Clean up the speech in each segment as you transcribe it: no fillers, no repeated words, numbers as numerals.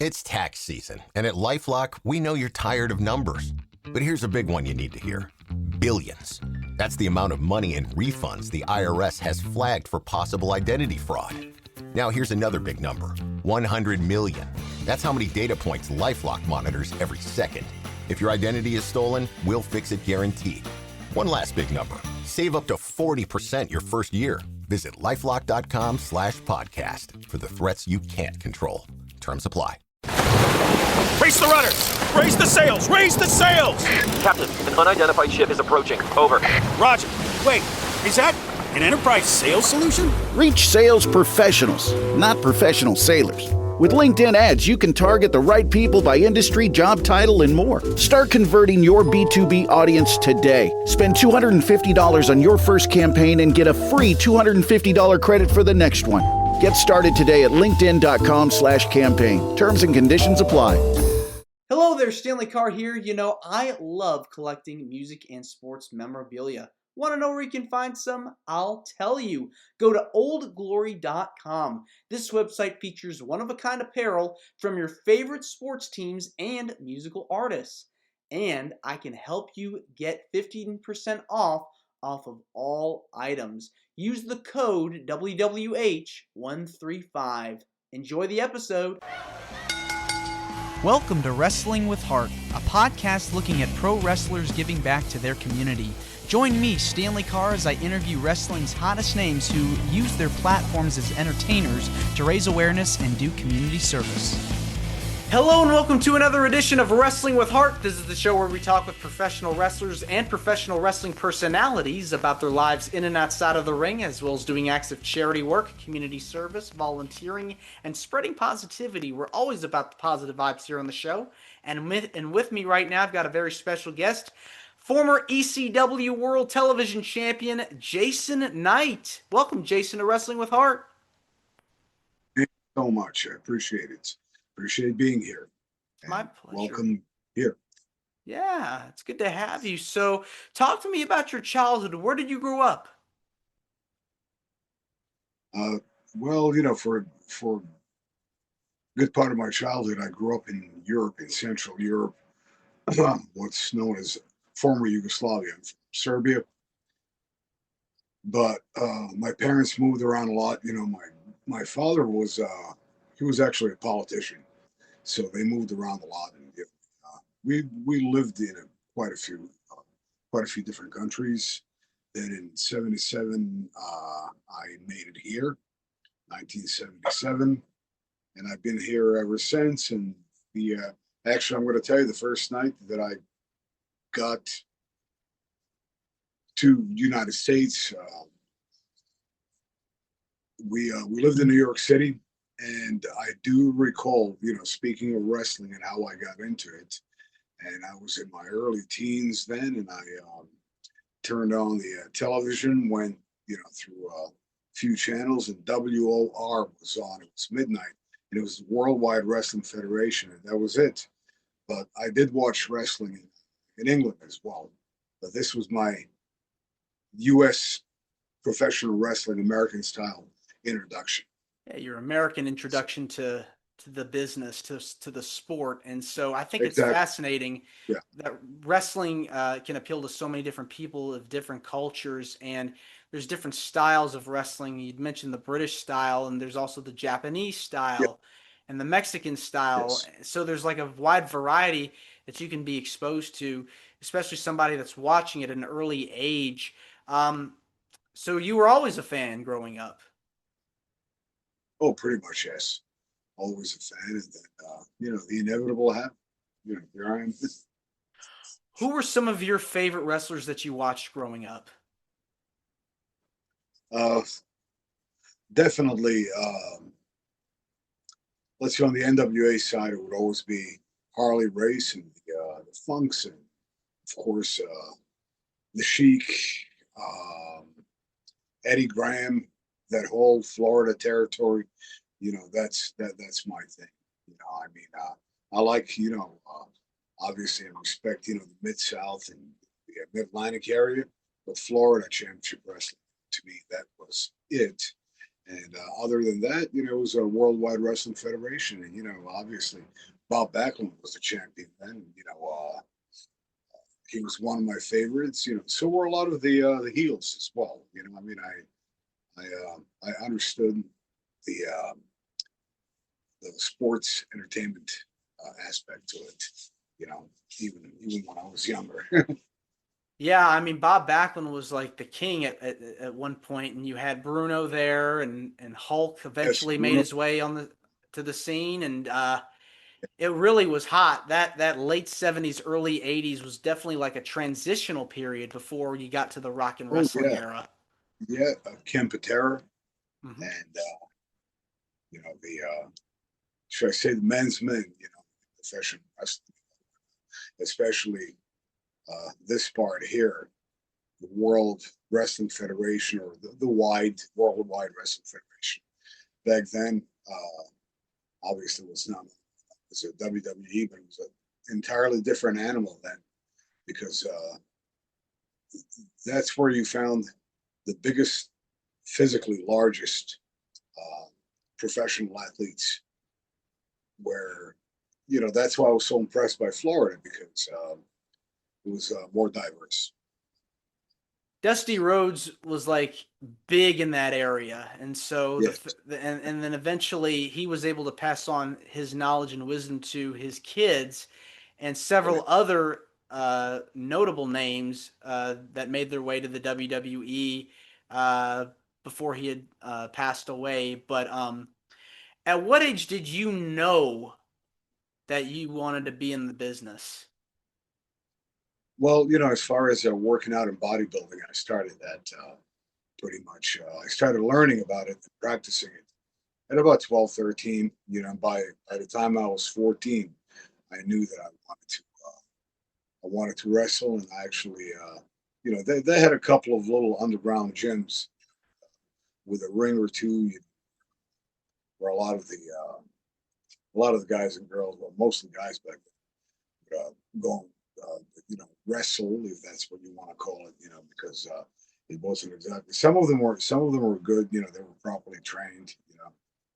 It's tax season, and at LifeLock, we know you're tired of numbers. But here's a big one you need to hear. Billions. That's the amount of money in refunds the IRS has flagged for possible identity fraud. Now here's another big number. 100 million. That's how many data points LifeLock monitors every second. If your identity is stolen, we'll fix it guaranteed. One last big number. Save up to 40% your first year. Visit lifelock.com/podcast for the threats you can't control. Terms apply. Raise the rudders! Raise the sails! Raise the sails! Captain, an unidentified ship is approaching. Over. Roger. Wait, is that an Enterprise sales solution? Reach sales professionals, not professional sailors. With LinkedIn ads, you can target the right people by industry, job title, and more. Start converting your B2B audience today. Spend $250 on your first campaign and get a free $250 credit for the next one. Get started today at linkedin.com/campaign. Terms and conditions apply. Hello there, Stanley Carr here. You know, I love collecting music and sports memorabilia. Want to know where you can find some? I'll tell you. Go to oldglory.com. This website features one-of-a-kind apparel from your favorite sports teams and musical artists. And I can help you get 15% off of all items. Use the code WWH135. Enjoy the episode. Welcome to Wrestling with Heart, a podcast looking at pro wrestlers giving back to their community. Join me, Stanley Carr, as I interview wrestling's hottest names who use their platforms as entertainers to raise awareness and do community service. Hello and welcome to another edition of Wrestling with Heart. This is the show where we talk with professional wrestlers and professional wrestling personalities about their lives in and outside of the ring, as well as doing acts of charity work, community service, volunteering, and spreading positivity. We're always about the positive vibes here on the show. And with me right now, I've got a very special guest, former ECW World Television Champion, Jason Knight. Welcome, Jason, to Wrestling with Heart. Thank you so much. I appreciate it. Appreciate being here. My pleasure. Welcome here. Yeah, it's good to have you. So talk to me about your childhood. Where did you grow up? Well, you know, for a good part of my childhood, I grew up in Europe, in Central Europe, what's known as former Yugoslavia. I'm from Serbia. But my parents moved around a lot. You know, my father was he was actually a politician, so they moved around a lot, and we lived in quite a few different countries. Then in '77, I made it here, 1977, and I've been here ever since. And actually, I'm going to tell you, the first night that I got to the United States, we lived in New York City. And I do recall, you know, speaking of wrestling and how I got into it, and I was in my early teens then, and I turned on the television, went, you know, through a few channels, and WOR was on. It was midnight, and it was the Worldwide Wrestling Federation, and that was it. But I did watch wrestling in England as well. But this was my U.S. professional wrestling, American style introduction. Yeah, your American introduction to the business, to the sport. And so I think it's Exactly. fascinating that wrestling can appeal to so many different people of different cultures, and there's different styles of wrestling. You'd mentioned the British style, and there's also the Japanese style and the Mexican style. Yes. So there's like a wide variety that you can be exposed to, especially somebody that's watching at an early age. So you were always a fan growing up. Oh, pretty much, yes. Always a fan, and then, you know, the inevitable happened. You know, here I am. Who were some of your favorite wrestlers that you watched growing up? Definitely, let's see, on the NWA side, it would always be Harley Race and the Funks, and of course, the Sheik, Eddie Graham. That whole Florida territory, you know, that's my thing. You know, I mean, I like, you know, obviously I respect, you know, the Mid-South and the Mid-Atlantic area, but Florida Championship Wrestling, to me, that was it. And other than that, it was a Worldwide Wrestling Federation, and obviously Bob Backlund was the champion then. He was one of my favorites. So were a lot of the heels as well. I mean, I understood the sports entertainment aspect to it. Even when I was younger. Yeah, I mean Bob Backlund was like the king at one point, and you had Bruno there, and Hulk Yes, eventually made Bruno. his way to the scene, and it really was hot. That late '70s, early '80s was definitely like a transitional period before you got to the rock and Oh wrestling yeah, era. yeah. Ken Patera Hmm. and the should I say the men's men? Professional wrestling, especially this part here, the World Wrestling Federation, or the Worldwide Wrestling Federation. Back then, obviously was not as a WWE, but it was an entirely different animal then, because that's where you found the biggest, physically largest professional athletes. Where, that's why I was so impressed by Florida, because it was more diverse. Dusty Rhodes was like big in that area, and so Yes, and then eventually he was able to pass on his knowledge and wisdom to his kids, and several other notable names that made their way to the WWE uh, before he had passed away. But at what age did you know that you wanted to be in the business? well, as far as working out and bodybuilding, I started that pretty much. I started learning about it and practicing it at about 12, 13. By the time I was 14, I knew that I wanted to wrestle, and I actually, they had a couple of little underground gyms with a ring or two, where a lot of the guys and girls, well, most of the guys back then, go wrestle, if that's what you want to call it, because it wasn't exactly. Some of them were good, they were properly trained.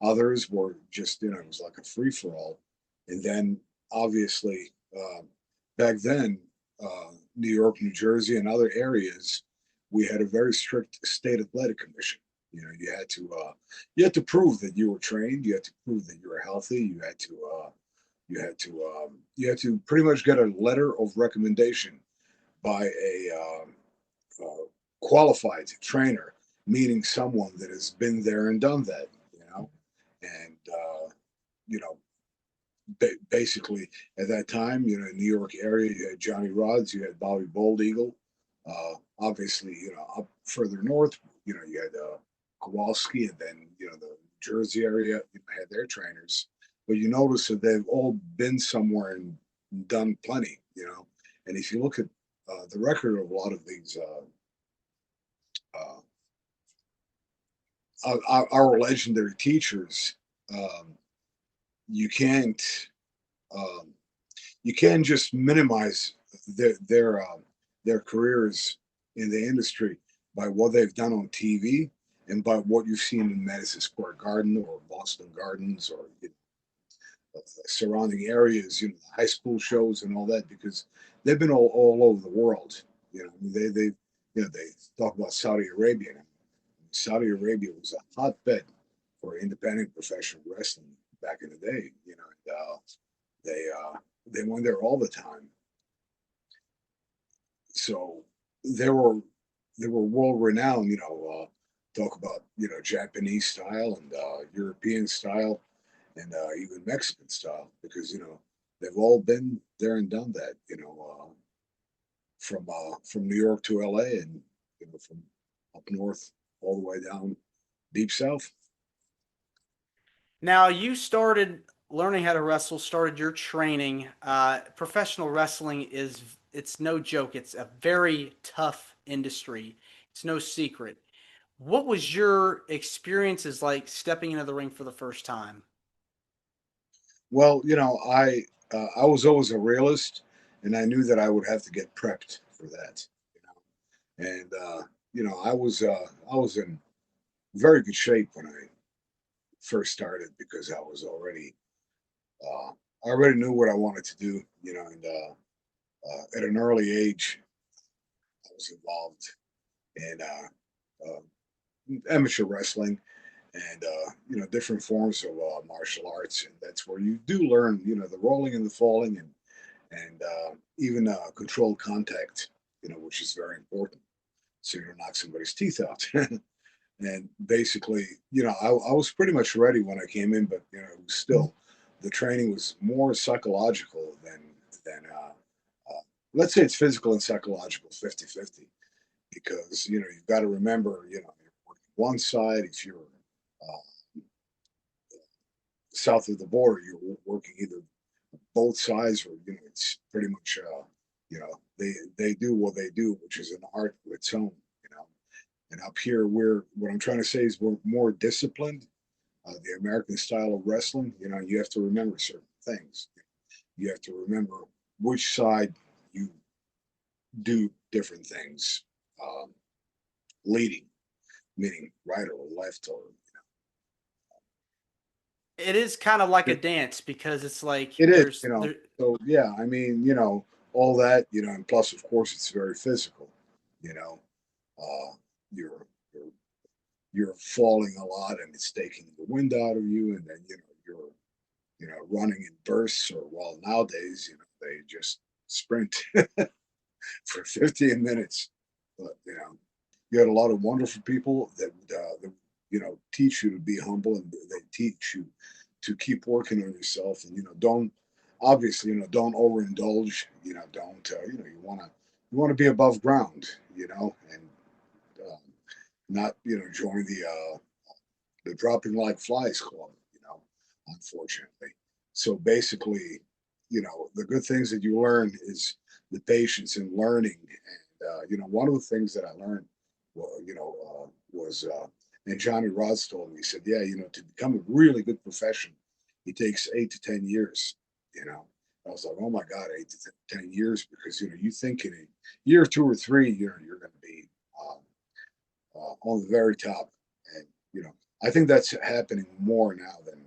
Others were just, it was like a free for all. And then obviously, back then, New York, New Jersey, and other areas, we had a very strict state athletic commission. You had to prove that you were trained. You had to prove that you were healthy. You had to pretty much get a letter of recommendation by a qualified trainer, meaning someone that has been there and done that. And you know, basically at that time, in New York area, you had Johnny Rods, you had Bobby Bold Eagle. Obviously, up further north, you had Kowalski, and then the Jersey area, had their trainers. But you notice that they've all been somewhere and done plenty. And if you look at the record of a lot of these our legendary teachers, um, you can't um, you can't just minimize their careers in the industry by what they've done on TV and by what you've seen in Madison Square Garden or Boston Gardens, or surrounding areas, high school shows and all that, because they've been all over the world. They talk about Saudi Arabia. Saudi Arabia was a hotbed for independent professional wrestling back in the day. And, they went there all the time. So they were world renowned. Talk about Japanese style and European style and even Mexican style, because they've all been there and done that. From New York to LA, and from up north all the way down deep south. Now you started learning how to wrestle, started your training. Professional wrestling it's no joke. It's a very tough industry. It's no secret. What was your experiences like stepping into the ring for the first time? Well, I was always a realist, and I knew that I would have to get prepped for that. And I was in very good shape when I first started because I already knew what I wanted to do, and at an early age, I was involved in amateur wrestling and different forms of martial arts, and that's where you do learn, the rolling and the falling and even controlled contact, which is very important, so you don't knock somebody's teeth out. And basically, I was pretty much ready when I came in, but it was still the training was more psychological than let's say it's physical and psychological 50-50, because you've got to remember, you're working one side. If you're south of the border, you're working either both sides, or it's pretty much they do what they do, which is an art of its own. And up here, what I'm trying to say is we're more disciplined. The American style of wrestling, you have to remember certain things. You have to remember which side you do different things. Leading, meaning right or left, or It is kind of like a dance because it's like it is, there, So yeah, I mean, all that, and plus, of course, it's very physical. You know, uh, you're you're you're falling a lot, and it's taking the wind out of you, and then you're running in bursts, or well, nowadays, they just sprint for 15 minutes. But you had a lot of wonderful people that teach you to be humble, and they teach you to keep working on yourself, and don't obviously don't overindulge. Don't you want to be above ground, and um, not join the dropping like flies club, unfortunately. So basically, the good things that you learn is the patience in learning. And one of the things that I learned, well, was and Johnny Rods told me, he said, yeah, to become a really good profession, it takes 8 to 10 years. I was like, oh my God, 8 to 10 years, because you think in a year, 2 or 3, you're going to be um, on the very top. And I think that's happening more now than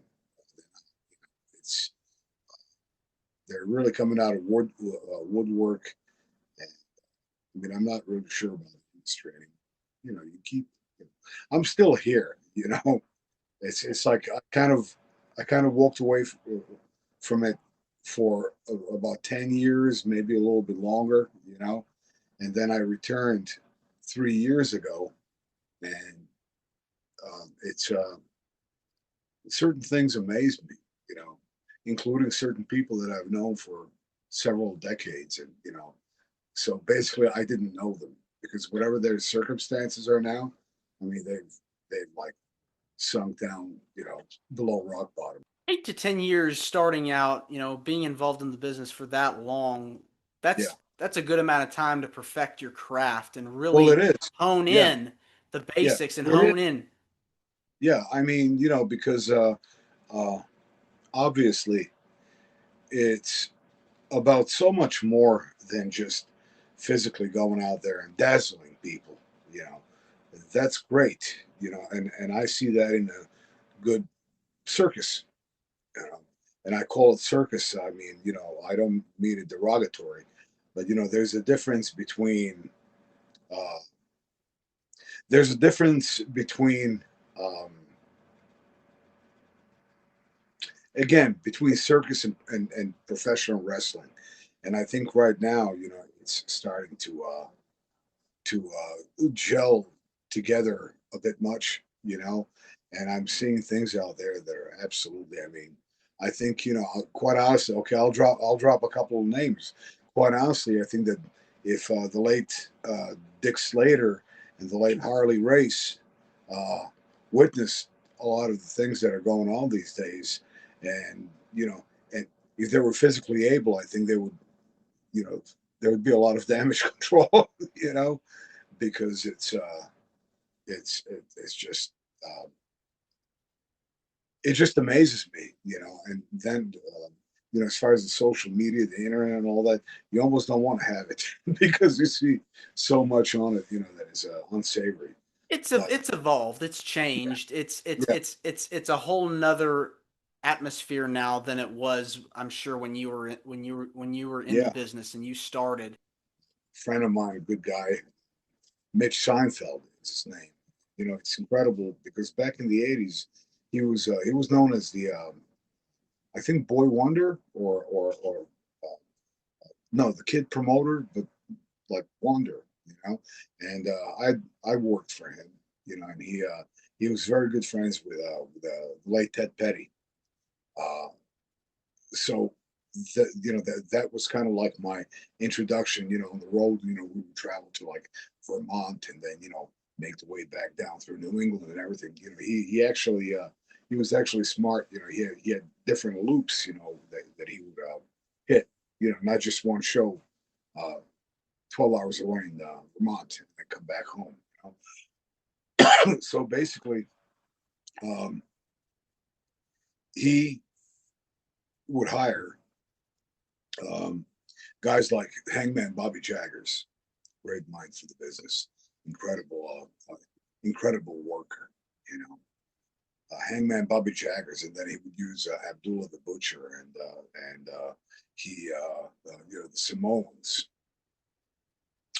it's. They're really coming out of woodwork. And, I mean, I'm not really sure about the industry anymore. You keep. I'm still here. It's like I kind of walked away from it for about 10 years, maybe a little bit longer. And then I returned 3 years ago, and it's certain things amaze me, including certain people that I've known for several decades, and so basically I didn't know them, because whatever their circumstances are now, I mean they've like sunk down, below rock bottom. 8 to 10 years starting out, being involved in the business for that long, Yeah. that's a good amount of time to perfect your craft and Well, it really is. hone Yeah. in the Yeah. basics and It is. hone in. Yeah. I mean, because uh, obviously it's about so much more than just physically going out there and dazzling people. You know, that's great. And I see that in a good circus. You know, and I call it circus. I mean, I don't mean it derogatory, but there's a difference between uh, um, again, between circus and professional wrestling. And I think right now, it's starting to gel together a bit much, and I'm seeing things out there that are absolutely, I mean, I think, quite honestly, okay, I'll drop a couple of names. Quite honestly, I think that if the late Dick Slater and the late Harley Race uh, witnessed a lot of the things that are going on these days, and and if they were physically able, I think they would, you know, there would be a lot of damage control, because it's just um, it just amazes me, and then as far as the social media, the internet, and all that, you almost don't want to have it because you see so much on it, that is unsavory. But It's evolved. It's changed. yeah, It's a whole nother atmosphere now than it was. I'm sure when you were in the yeah. business and you started. Friend of mine, a good guy, Mitch Seinfeld is his name. You know, it's incredible because back in the '80s, he was known as the I think Boy Wonder or no, the kid promoter, but like Wonder, you know. And I worked for him, you know, and he was very good friends with late Ted Petty. Uh, so that you know that was kind of like my introduction. You know, on the road, you know, we would travel to like Vermont and then make the way back down through New England and everything. You know, he actually he was actually smart. You know, he had different loops. You know, that he would hit. You know, not just one show. 12 hours away in Vermont and then come back home. You know? So basically, um, he would hire um, guys like Hangman Bobby Jaggers, great mind for the business, incredible worker, you know. Hangman Bobby Jaggers, and then he would use Abdullah the Butcher and the Samoans,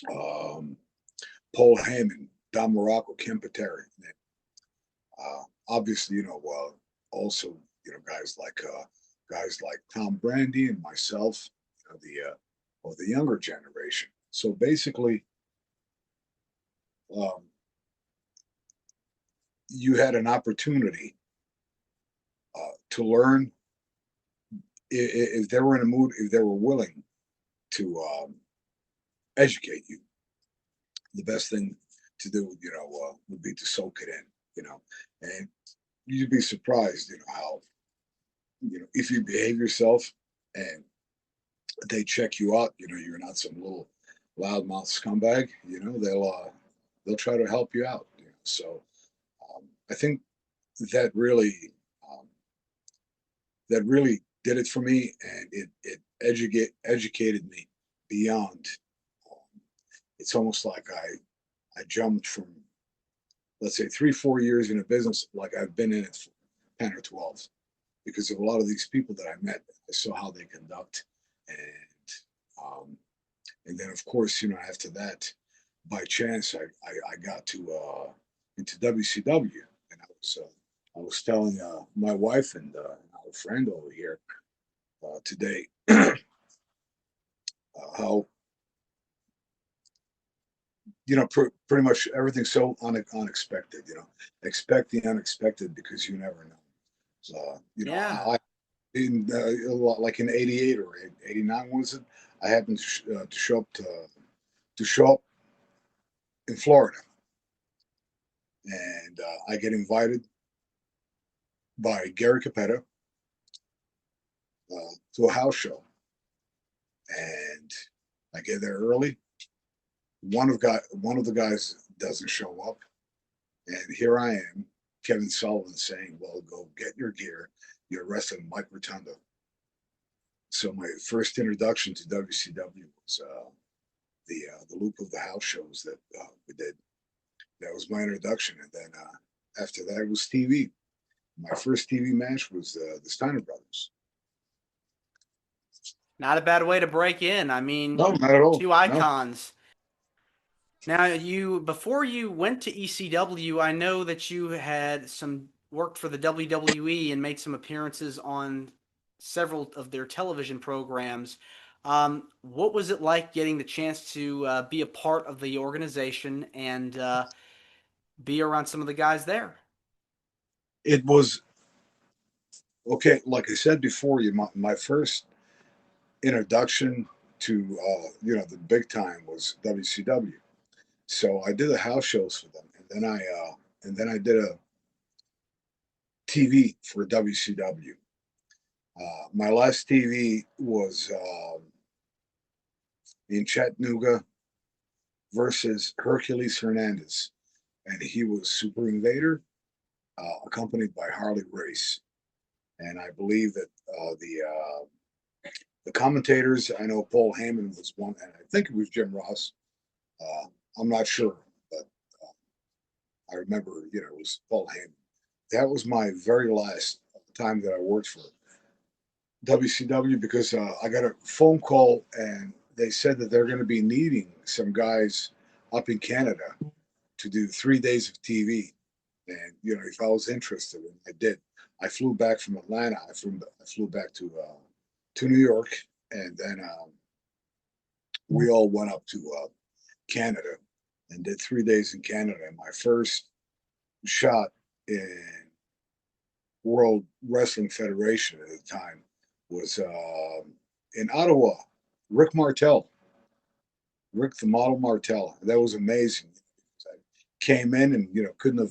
um, Paul Heyman, Don Morocco, Kim Pateri. Obviously, also guys like Tom Brandy and myself, of the younger generation. So basically, um, you had an opportunity to learn if they were in a mood, if they were willing to educate you. The best thing to do, would be to soak it in, and you'd be surprised, how, if you behave yourself and they check you out, you're not some little loudmouth scumbag, they'll try to help you out. So I think that really um, that really did it for me, and it educated me beyond. Um, it's almost like I jumped from, let's say, 3-4 years in a business, like I've been in it for 10 or 12, because of a lot of these people that I met. I saw how they conduct, um, and then of course, after that, by chance, I got to into WCW, and I was telling my wife and our friend over here today how pretty much everything's so unexpected. Expect the unexpected because you never know. So Yeah. I in like in '88 or '89 was it? I happened to show up in Florida, and I get invited by Gary Capetta to a house show, and I get there early. One of the guys doesn't show up, and here I am, Kevin Sullivan, saying, "Well, go get your gear. You're wrestling Mike Rotundo." So my first introduction to WCW was the loop of the house shows that we did. That was my introduction, and then after that was TV. My first TV match was the Steiner Brothers. Not a bad way to break in. I mean, No, not at all. two No, icons. Now, before you went to ECW, I know that you had some worked for the WWE and made some appearances on several of their television programs. What was it like getting the chance to be a part of the organization and be around some of the guys there? it was okay. Like I said before, my first introduction to the big time was WCW. So I did the house shows for them, and then I did a TV for WCW. My last TV was in Chattanooga versus Hercules Hernandez, and he was Super Invader, accompanied by Harley Race. And I believe that the commentators, I know Paul Heyman was one, and I think it was Jim Ross. I'm not sure, but I remember, it was Paul Heyman. That was my very last time that I worked for WCW because I got a phone call and they said that they're going to be needing some guys up in Canada to do 3 days of TV. And, if I was interested, and I did. I flew back from Atlanta. I flew back to New York, and then we all went up to Canada and did 3 days in Canada. And my first shot in World Wrestling Federation at the time was in Ottawa. Rick the Model Martel. That was amazing. I came in and couldn't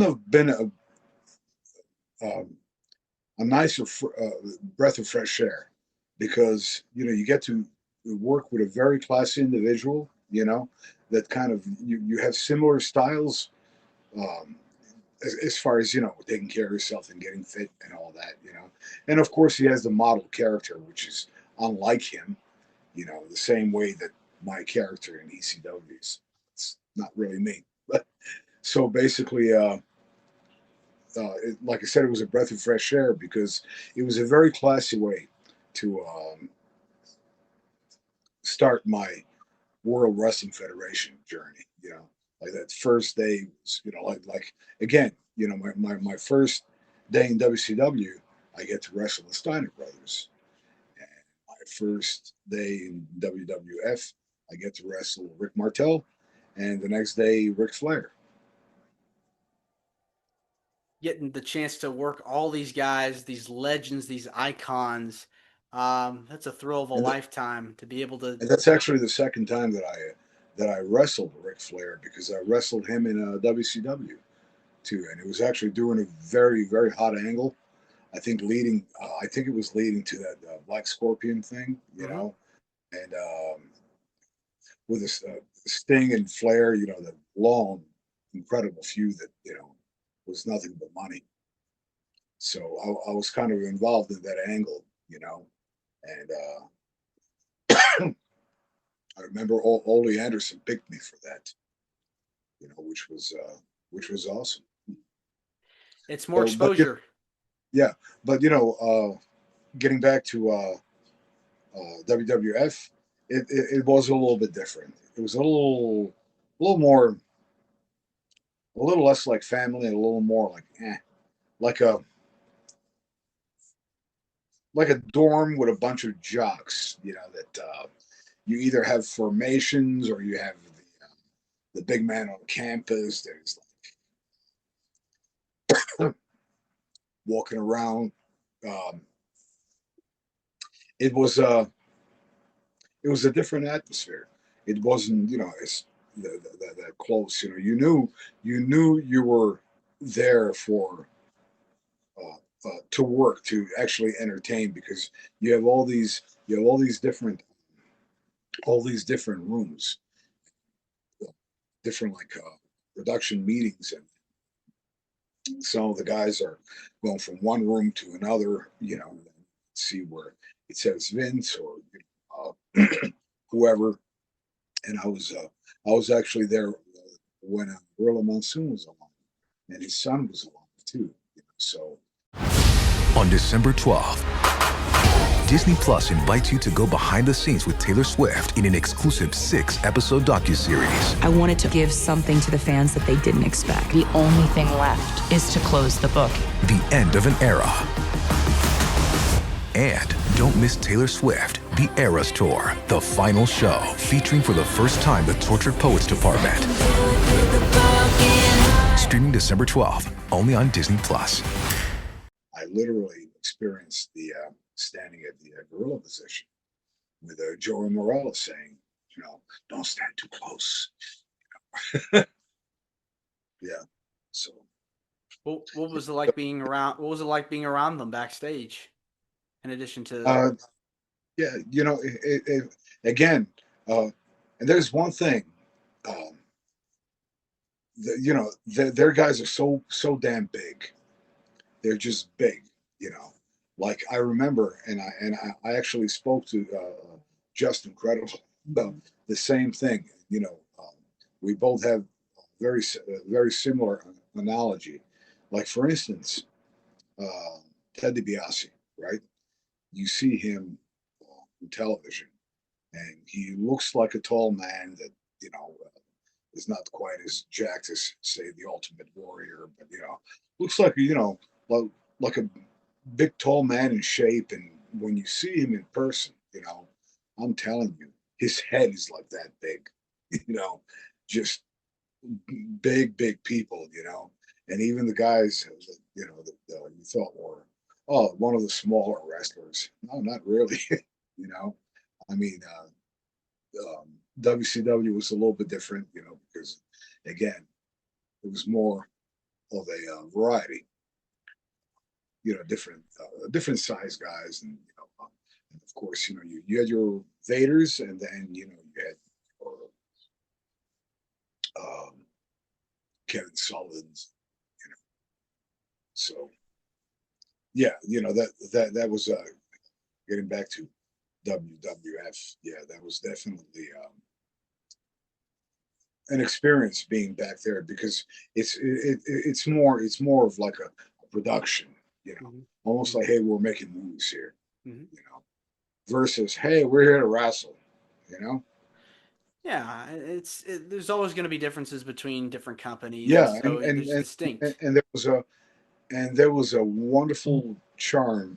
have been a nicer breath of fresh air because you get to work with a very classy individual. That kind of you have similar styles. As far as taking care of yourself and getting fit and all that, and of course he has the model character, which is unlike him, the same way that my character in ECW is. It's not really me, but so basically, like I said, it was a breath of fresh air because it was a very classy way to start my World Wrestling Federation journey. Like that first day, like again, my first day in WCW, I get to wrestle the Steiner brothers. And my first day in WWF, I get to wrestle Rick Martel, and the next day, Ric Flair. Getting the chance to work all these guys, these legends, these icons, that's a thrill of a lifetime to be able to. And that's actually the second time that I wrestled Ric Flair because I wrestled him in WCW too, and it was actually during a very very hot angle. I think it was leading to that Black Scorpion thing, and with this Sting and Flair, the long, incredible feud that was nothing but money. So I was kind of involved in that angle, and I remember Ole Anderson picked me for that, which was awesome. It's more exposure. But getting back to WWF, it was a little bit different. It was a little more, a little less like family, and a little more like a dorm with a bunch of jocks. That you either have formations or you have the big man on campus. There's like walking around. It was a different atmosphere. It wasn't as that close. You knew you were there for to work, to actually entertain, because you have all these different rooms, different production meetings, and some of the guys are going from one room to another, see where it says Vince or whoever. And I was actually there when Gorilla Monsoon was along, and his son was along too. So on December 12th, Disney Plus invites you to go behind the scenes with Taylor Swift in an exclusive 6-episode docuseries. I wanted to give something to the fans that they didn't expect. The only thing left is to close the book. The end of an era. And don't miss Taylor Swift, The Eras Tour, the final show, featuring for the first time the Tortured Poets Department. Streaming December 12th, only on Disney Plus. I literally experienced the standing at the gorilla position with Joey Morales saying, don't stand too close. Yeah. So. What was it like being around? What was it like being around them backstage? In addition to, again, and there's one thing, their guys are so damn big. They're just big, Like I remember, and I actually spoke to Justin Credible about the same thing. We both have very similar analogy. Like for instance, Ted DiBiase, right? You see him on television, and he looks like a tall man that is not quite as jacked as say the Ultimate Warrior, but looks like like a big tall man in shape. And when you see him in person, I'm telling you, his head is like that big, just big people, and even the guys, that you thought were, oh, one of the smaller wrestlers. No, not really. you know, I mean, WCW was a little bit different, because again, it was more of a variety, different size guys, and of course, you had your Vaders, and then you had your, Kevin Sullivan's, so yeah, that was getting back to WWF. Yeah, that was definitely an experience being back there, because it's more of like a production, almost like, hey, we're making movies here, versus, hey, we're here to wrestle, Yeah, there's always going to be differences between different companies, Yeah, so there's distinct. and there was a wonderful charm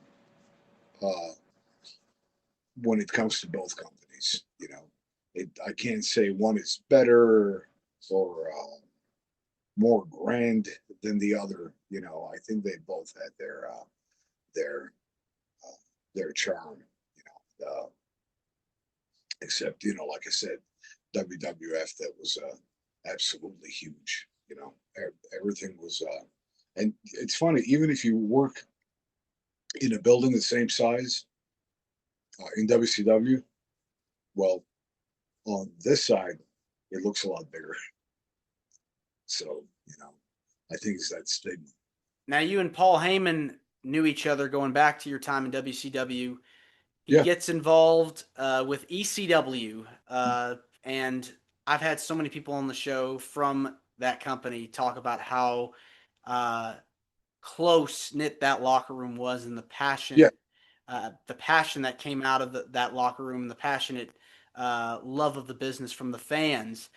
when it comes to both companies. I can't say one is better or more grand than the other. I think they both had their their charm. Except like I said, WWF, that was absolutely huge. Everything was, and it's funny, even if you work in a building the same size in WCW, well, on this side, it looks a lot bigger. So, I think it's that stigma. Now, you and Paul Heyman knew each other going back to your time in WCW. He Yeah. gets involved with ECW, and I've had so many people on the show from that company talk about how close knit that locker room was, and the passion, Yeah. the passion that came out of that locker room, the passionate love of the business from the fans.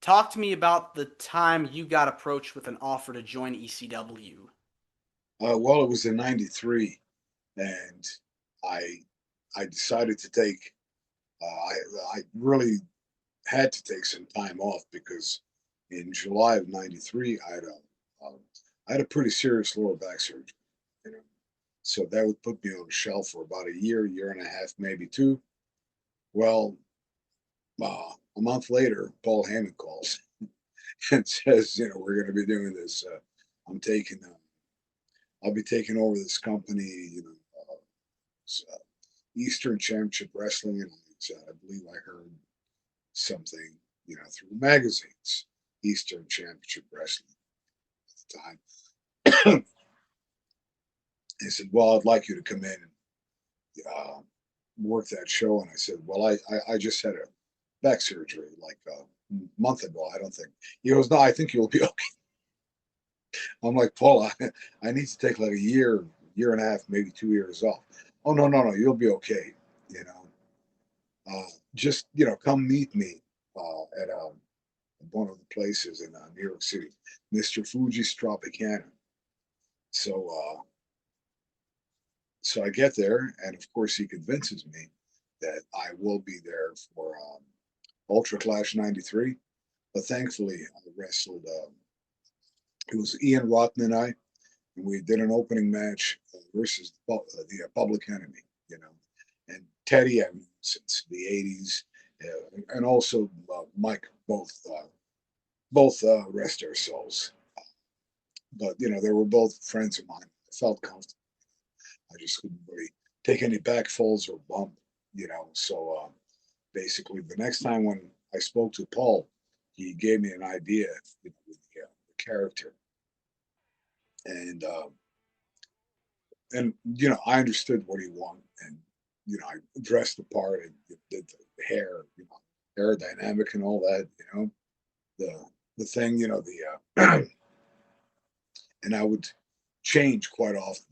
Talk to me about the time you got approached with an offer to join ECW. Well, it was in '93, and I I decided to take. I really had to take some time off, because in July of '93 I had a pretty serious lower back surgery. You know, so that would put me on the shelf for about a year and a half, maybe two. Well, a month later, Paul Heyman calls and says, we're going to be doing this. I'm taking. I'll be taking over this company. It's, Eastern Championship Wrestling, and I believe I heard something, through magazines, Eastern Championship Wrestling at the time. He said, "Well, I'd like you to come in and work that show." And I said, "Well, I just had a back surgery like a month ago. I don't think." He goes, "No, I think you'll be okay." I'm like, "Paul, I need to take like a year and a half, maybe 2 years off." "Oh, no, you'll be okay. Just come meet me at one of the places in New York City, Mr. Fuji's Tropicana." So I get there, and of course he convinces me that I will be there for Ultra Clash '93. But thankfully, I wrestled. It was Ian Rotten and I, and we did an opening match versus the Public Enemy. And Teddy, I've known since the '80s, and also Mike, both rest their souls. But they were both friends of mine. I felt comfortable. I just couldn't really take any back falls or bump. So basically, the next time when I spoke to Paul, he gave me an idea, with the character, and I understood what he wanted, and I dressed the part and did the hair, aerodynamic and all that, the the thing, the and I would change quite often.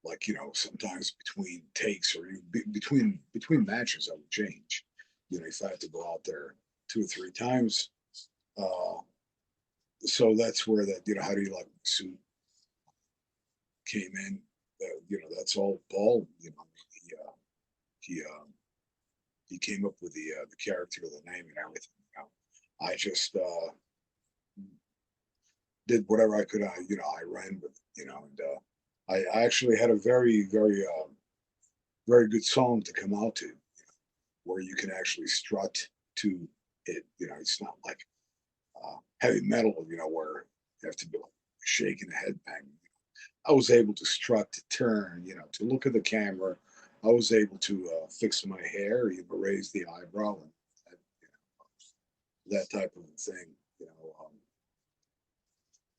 Like, sometimes between takes or between matches, I would change. If I had to go out there 2 or 3 times, so that's where that how do you like my suit came in. That's all Paul. He he came up with the character, the name, and everything. I just did whatever I could. I ran with it. And I actually had a very very good song to come out to, where you can actually strut to it. It's not like heavy metal, where you have to be like shaking the headbang. I was able to strut, to turn, to look at the camera. I was able to fix my hair, raise the eyebrow, and that type of thing.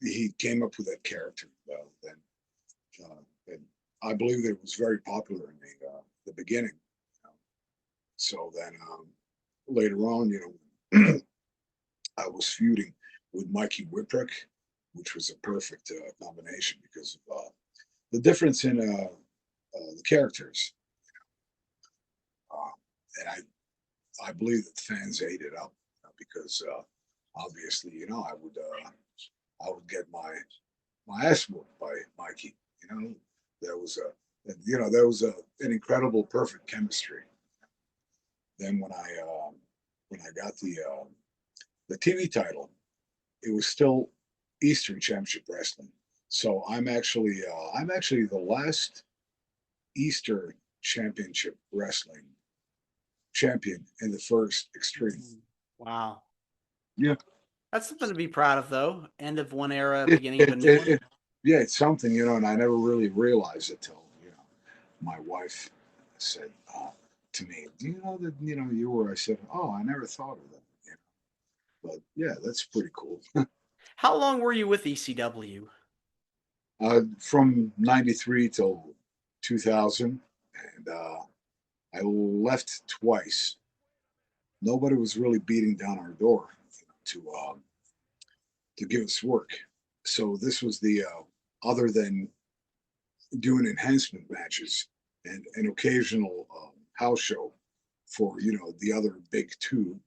He came up with that character then, and I believe that it was very popular in the beginning. So then later on, I was feuding with Mikey Whipwreck, which was a perfect combination because of the difference in the characters. And I believe that fans ate it up because obviously, I would get my ass whooped by Mikey. There was an incredible, perfect chemistry. Then when I got the TV title, it was still Eastern Championship Wrestling. So I'm actually the last Eastern Championship Wrestling champion in the first Extreme. Wow. Yeah. That's something to be proud of, though. End of one era, beginning of a new one. Yeah, it's something, and I never really realized it till, my wife said to me, "Do you know that, you were?" I said, "Oh, I never thought of that." But yeah, that's pretty cool. How long were you with ECW? From '93 till 2000, and I left twice. Nobody was really beating down our door to give us work. So this was the other than doing enhancement matches and an occasional house show for the other big two.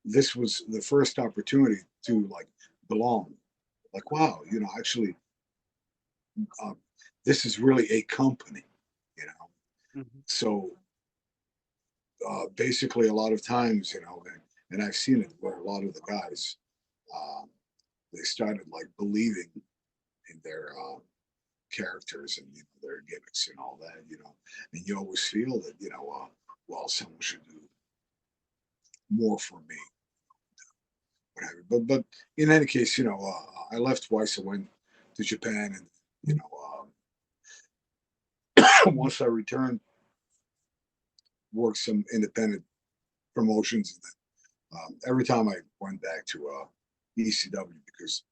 This was the first opportunity to like belong. Like, wow, actually, this is really a company. Mm-hmm. So basically, a lot of times, and I've seen it where a lot of the guys they started like believing in their characters and their gimmicks and all that, and you always feel that well, someone should do more for me, whatever. But in any case, I left twice. I went to Japan, and once I returned, worked some independent promotions, and then every time I went back to ECW, because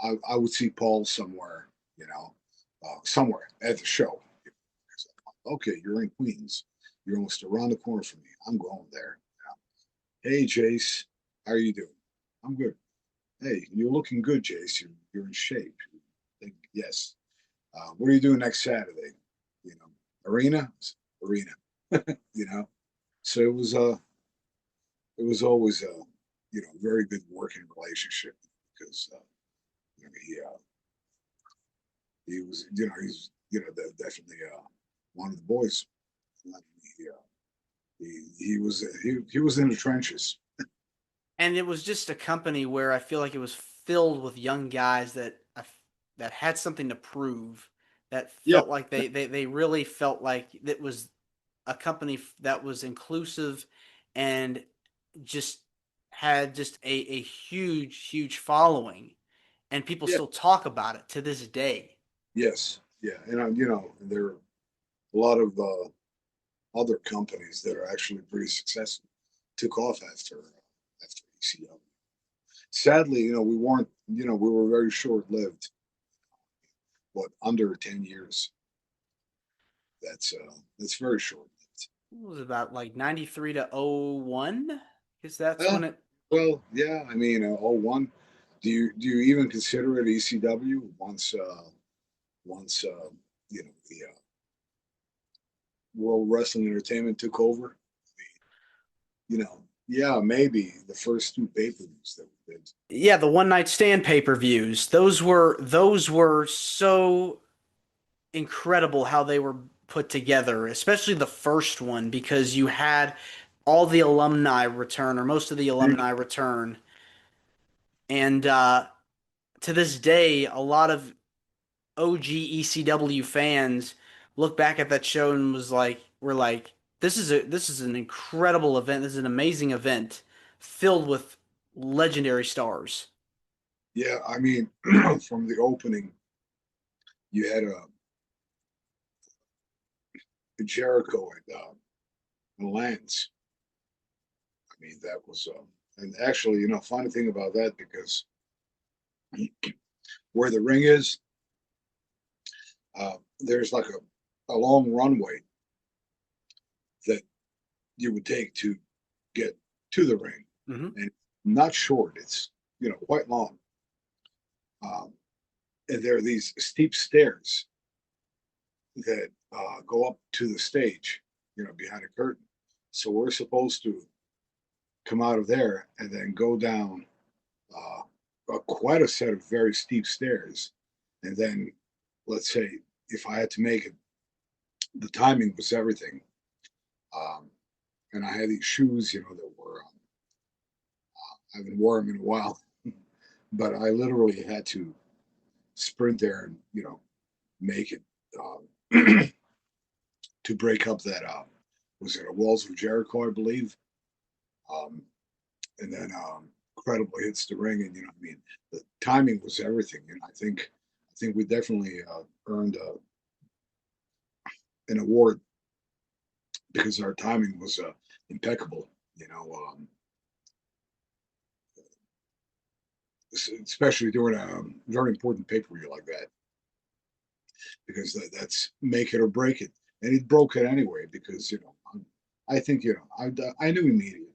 I would see Paul somewhere, somewhere at the show. Okay, you're in Queens. You're almost around the corner from me. I'm going there. Hey, Jace, how are you doing? I'm good. Hey, you're looking good, Jace. You're in shape. Yes. What are you doing next Saturday? Arena. So it was always a very good working relationship because he was he's definitely one of the boys. He was in the trenches. And it was just a company where I feel like it was filled with young guys that had something to prove, that felt like they really felt like it was a company that was inclusive and just had just a huge following, and people Yeah. still talk about it to this day. Yes. Yeah. And there are a lot of other companies that are actually pretty successful took off after ECW. Sadly, we weren't, we were very short lived. But under 10 years. That's very short lived. It was about like 93 to 01, because that's when it Well, yeah, I mean, '01. Do you even consider it ECW once the World Wrestling Entertainment took over? Yeah, maybe the first two pay-per-views that we did. Yeah, the one night stand pay-per-views. Those were so incredible how they were put together, especially the first one because you had all the alumni return or most of the alumni return. And to this day, a lot of OG ECW fans look back at that show and we're like, this is an incredible event. This is an amazing event filled with legendary stars. Yeah, I mean, from the opening, you had Jericho and Lance. I mean, that was and actually, funny thing about that because where the ring is, there's like a long runway that you would take to get to the ring, Hmm. and not short. It's quite long, and there are these steep stairs that go up to the stage, behind a curtain. So we're supposed to come out of there and then go down quite a set of very steep stairs, and then let's say if I had to make it, the timing was everything. Um, and I had these shoes, that were I haven't worn them in a while, but I literally had to sprint there and make it to break up that was it a Walls of Jericho, I believe, um, and then incredible hits the ring, and I mean the timing was everything, and I think we definitely earned an award because our timing was impeccable. You know, especially during a very important pay per view like that, because that's make it or break it, and it broke it anyway because I think I knew immediately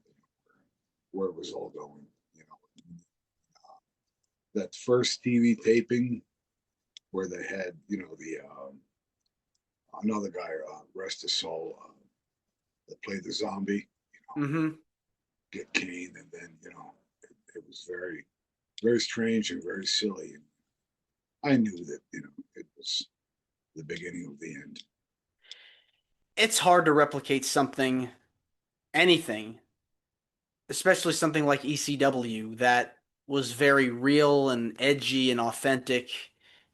where it was all going. You know, that first TV taping where they had the another guy, rest his soul, that played the zombie, Hmm. get Kane, and then it was very very strange and very silly. And I knew that it was the beginning of the end. It's hard to replicate anything, especially something like ECW that was very real and edgy and authentic.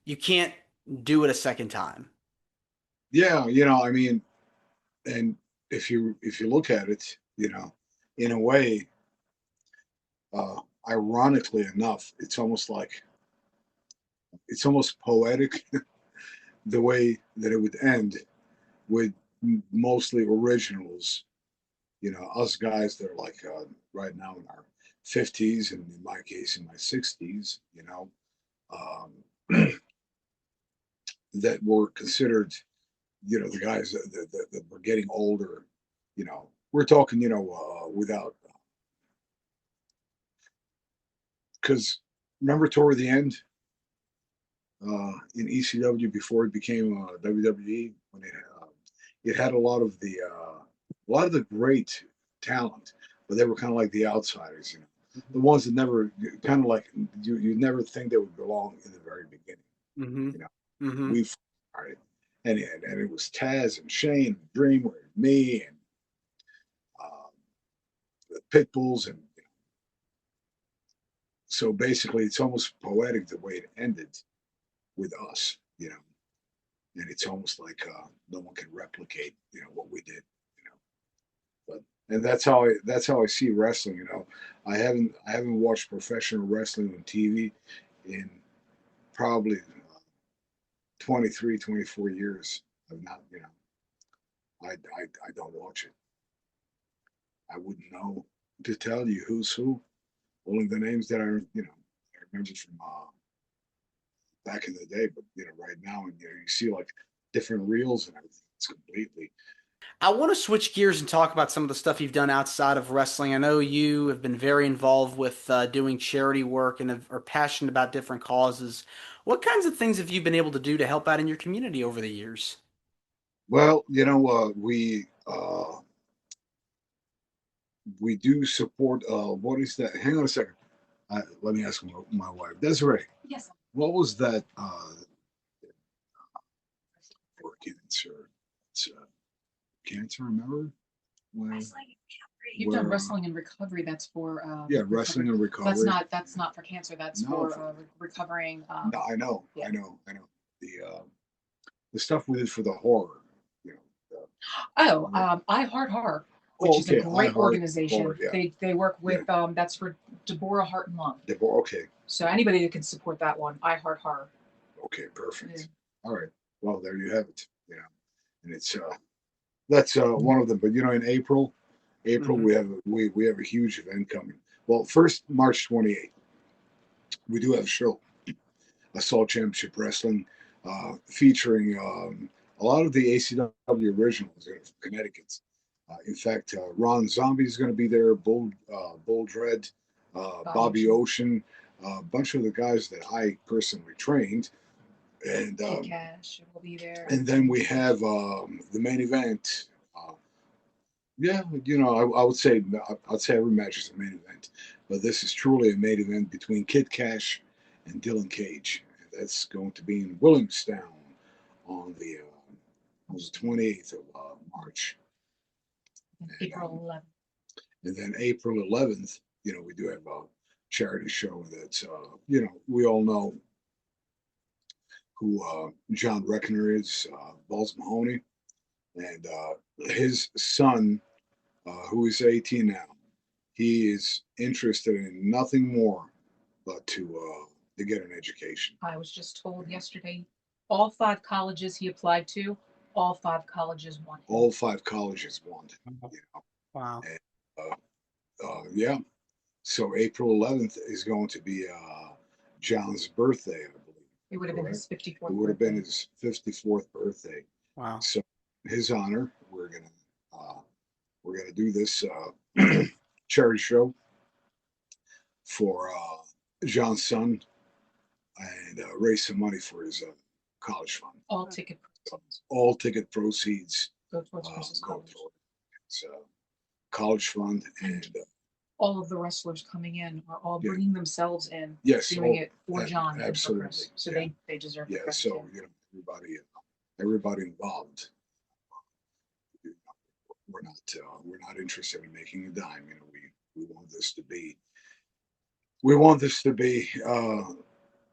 You can't do it a second time. Yeah, I mean, and if you look at it, in a way, ironically enough, it's almost poetic the way that it would end with mostly originals. Us guys that are like right now in our 50s, and in my case, in my 60s. Um, that were considered, the guys that were getting older. We're talking, without because remember toward the end in ECW before it became WWE when it had a lot of the great talent, but they were kind of like the outsiders, the ones that never kind of like you never think they would belong in the very beginning. Hmm. You know, Hmm. we started, and it was Taz and Shane, and Dreamer, and me, and um, the Pitbulls, and so basically, it's almost poetic the way it ended with us. And it's almost like no one can replicate, what we did. You know, but and that's how I see wrestling. I haven't watched professional wrestling on TV in probably 23, 24 years. I've not, I don't watch it. I wouldn't know to tell you who's who. Only the names that I remember from back in the day. But right now, and you see like different reels and everything. It's completely. I want to switch gears and talk about some of the stuff you've done outside of wrestling. I know you have been very involved with doing charity work and are passionate about different causes. What kinds of things have you been able to do to help out in your community over the years? Well, we do support. What is that? Hang on a second. Let me ask my wife, Desiree. Yes. What was that for cancer? It's cancer. Remember when? You've done wrestling and recovery. That's for Yeah, wrestling and recovery. That's not for cancer. That's No, for recovering. No, I know, yeah. I know, I know. The stuff we did for the horror, you know. I Heart Horror, which is a great organization. Horror, yeah. They work with that's for Deborah Heart and Lung. Deborah, okay. So anybody that can support that one, I Heart Horror. Okay, perfect. Yeah. All right. Well, there you have it. Yeah, and it's that's one of them. But in April, we have a huge event coming. Well, first March 28th, we do have a show, Assault Championship Wrestling, featuring a lot of the ACW originals from Connecticut. In fact, Ron Zombie is going to be there, Bull Dread, Bobby Ocean, a bunch of the guys that I personally trained. And Cash will be there. And then we have the main event. I would say every match is a main event, but this is truly a main event between Kid Cash and Dylan Cage. And that's going to be in Williamstown on the 28th of March. April 11th. And then April 11th, we do have a charity show that's, we all know who John Reckner is, Balls Mahoney, and his son, who is 18 now, he is interested in nothing more but to get an education. I was just told yesterday, all 5 colleges he applied to, all 5 colleges won. All 5 colleges won. Wow. And, yeah. So April 11th is going to be John's birthday, I believe. It would have been his 54th. It would have been his 54th birthday. Wow. So in his honor, we're gonna do this charity show for John's son and raise some money for his college fund. All ticket proceeds. All ticket proceeds Go towards Chris's college. It's college fund, and all of the wrestlers coming in are all bringing themselves in, yes, doing it for John absolutely. And for Chris. So they deserve the credit. So everybody involved. We're not interested in making a dime. We want this to be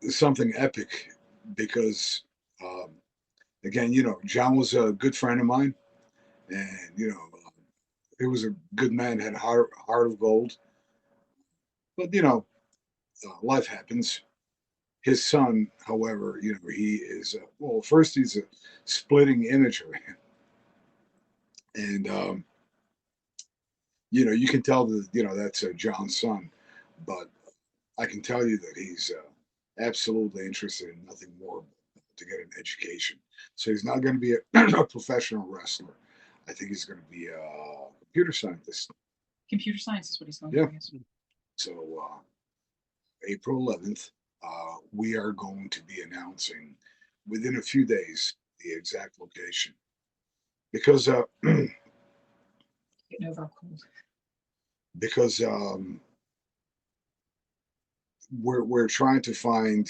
something epic, because again, John was a good friend of mine, and he was a good man, had a heart of gold. But life happens. His son, however, he is first he's a splitting imager, and you can tell that that's John's son, but I can tell you that he's absolutely interested in nothing more to get an education. So he's not going to be a professional wrestler. I think he's going to be a computer scientist. Computer science is what he's going to do. So April 11th, we are going to be announcing within a few days the exact location, because getting over a cold. Because we're trying to find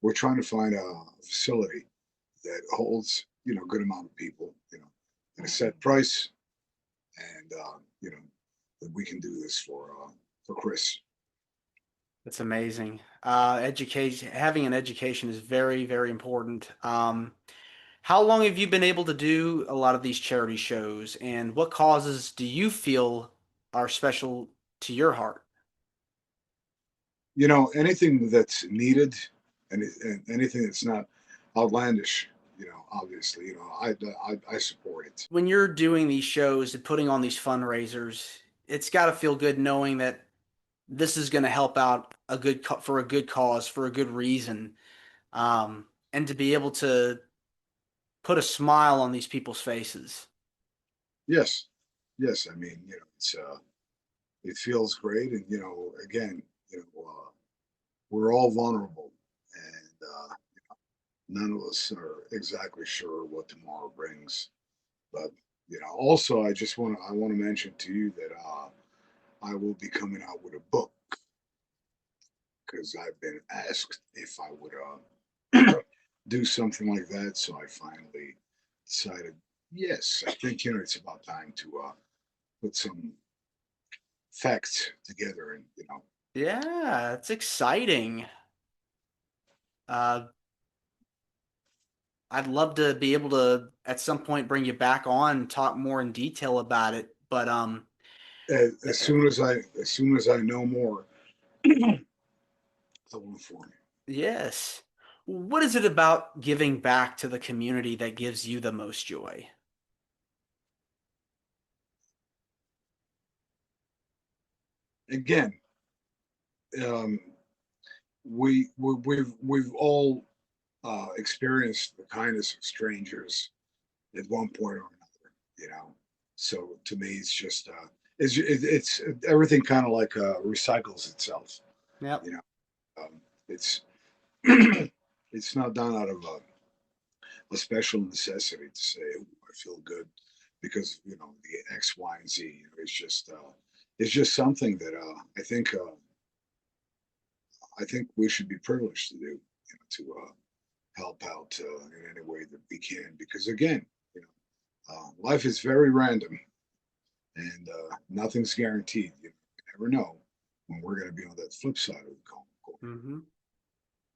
a facility that holds a good amount of people, at a set price, and that we can do this for Chris. That's amazing. Education, having an education is very, very important. How long have you been able to do a lot of these charity shows, and what causes do you feel are special to your heart? Anything that's needed, and anything that's not outlandish, obviously, I support it. When you're doing these shows and putting on these fundraisers, it's got to feel good knowing that this is going to help out for a good cause, for a good reason, and to be able to put a smile on these people's faces. Yes, yes. I mean, it's it feels great, and again, we're all vulnerable, and none of us are exactly sure what tomorrow brings. But also, I want to mention to you that I will be coming out with a book because I've been asked if I would do something like that. So I finally decided, yes, I think it's about time to put some facts together, and Yeah, it's exciting. Uh, I'd love to be able to at some point bring you back on and talk more in detail about it. But as soon as I know more, I will inform you. yes. What is it about giving back to the community that gives you the most joy? Again, um, we've all experienced the kindness of strangers at one point or another. So to me, it's just it's everything kind of like recycles itself. Yep. It's it's not done out of a special necessity to say, oh, I feel good because the X, Y, and Z. It's just something that I think we should be privileged to do, to help out in any way that we can. Because again, life is very random, and nothing's guaranteed. You never know when we're going to be on that flip side of the coin. Mm-hmm.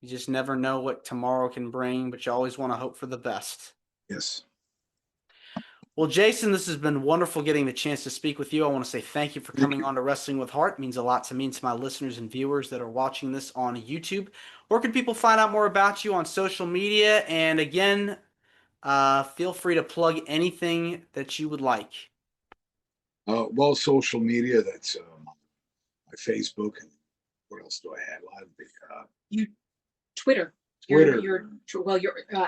You just never know what tomorrow can bring, but you always want to hope for the best. Yes. Well, Jason, this has been wonderful getting the chance to speak with you. I want to say thank you for coming on to Wrestling with Heart. It means a lot to me and to my listeners and viewers that are watching this on YouTube. Where can people find out more about you on social media? And again, feel free to plug anything that you would like. Well, social media, that's my Facebook, and what else do I have? I have Twitter. Twitter. Your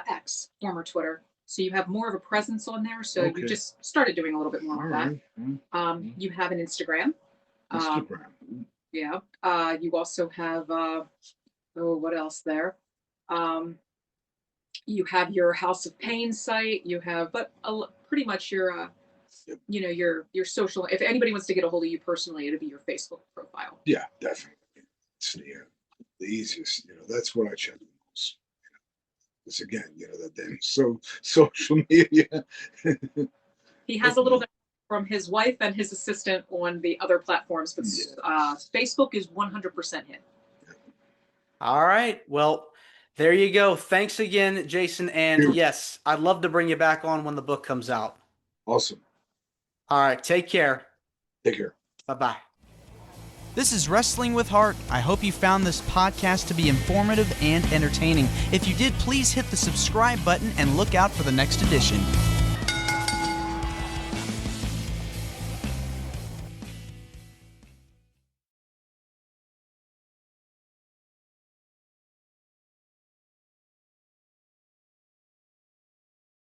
X, former Twitter. So you have more of a presence on there. So Okay. you just started doing a little bit more of that. Right. You have an Instagram. Instagram. Yeah. You also have what else there? You have your House of Pain site. You have, but pretty much your your social. If anybody wants to get a hold of you personally, it'd be your Facebook profile. Yeah, definitely. It's the easiest. That's what I check the most. Because again, that damn social media. He has a little bit from his wife and his assistant on the other platforms, but Facebook is 100% him. All right. Well, there you go. Thanks again, Jason. And yes, I'd love to bring you back on when the book comes out. Awesome. All right. Take care. Take care. Bye-bye. This is Wrestling with Heart. I hope you found this podcast to be informative and entertaining. If you did, please hit the subscribe button and look out for the next edition.